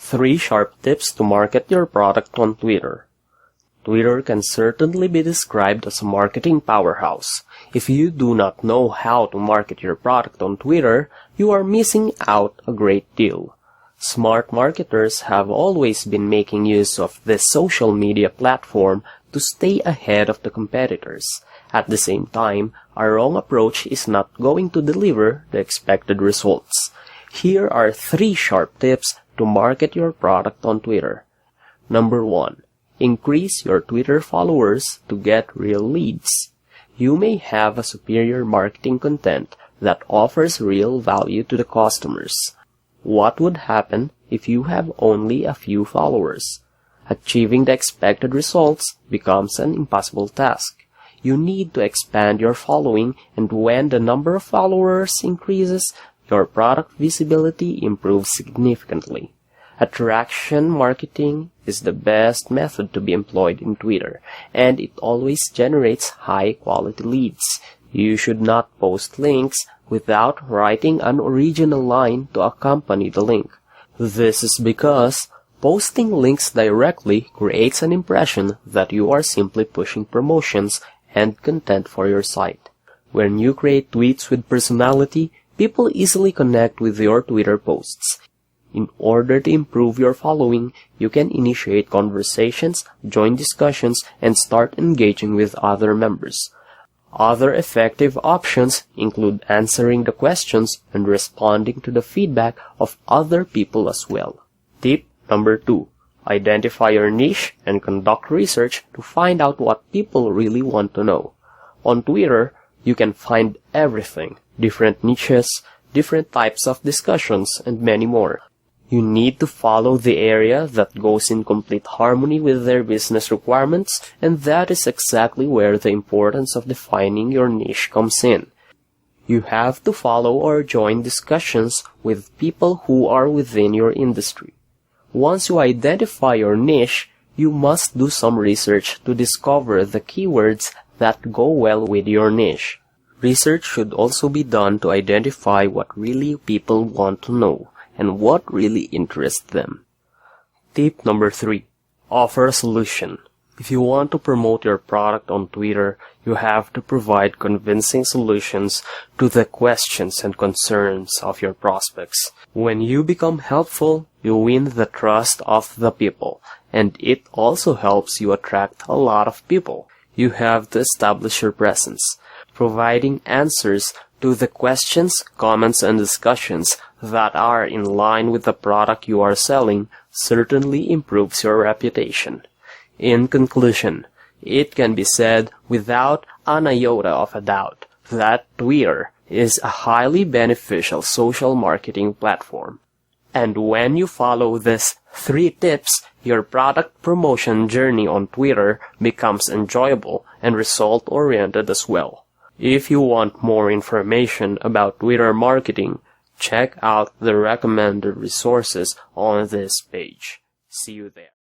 3 sharp tips to market your product on Twitter. Twitter can certainly be described as a marketing powerhouse. If you do not know how to market your product on Twitter, you are missing out a great deal. Smart marketers have always been making use of this social media platform to stay ahead of the competitors. At the same time, a wrong approach is not going to deliver the expected results. Here are 3 sharp tips to market your product on Twitter. Number 1. Increase your Twitter followers to get real leads. You may have a superior marketing content that offers real value to the customers. What would happen if you have only a few followers? Achieving the expected results becomes an impossible task. You need to expand your following, and when the number of followers increases, your product visibility improves significantly. Attraction marketing is the best method to be employed in Twitter, and it always generates high-quality leads. You should not post links without writing an original line to accompany the link. This is because posting links directly creates an impression that you are simply pushing promotions and content for your site. When you create tweets with personality, people easily connect with your Twitter posts. In order to improve your following, you can initiate conversations, join discussions, and start engaging with other members. Other effective options include answering the questions and responding to the feedback of other people as well. Tip number 2. Identify your niche and conduct research to find out what people really want to know. On Twitter, you can find everything, different niches, different types of discussions, and many more. You need to follow the area that goes in complete harmony with their business requirements, and that is exactly where the importance of defining your niche comes in. You have to follow or join discussions with people who are within your industry. Once you identify your niche, you must do some research to discover the keywords that go well with your niche. Research should also be done to identify what really people want to know and what really interests them. Tip number 3. Offer a solution. If you want to promote your product on Twitter, you have to provide convincing solutions to the questions and concerns of your prospects. When you become helpful, you win the trust of the people, and it also helps you attract a lot of people. You have to establish your presence, providing answers to the questions, comments, and discussions that are in line with the product you are selling certainly improves your reputation. In conclusion, it can be said without an iota of a doubt that Twitter is a highly beneficial social marketing platform. And when you follow these 3 tips, your product promotion journey on Twitter becomes enjoyable and result-oriented as well. If you want more information about Twitter marketing, check out the recommended resources on this page. See you there.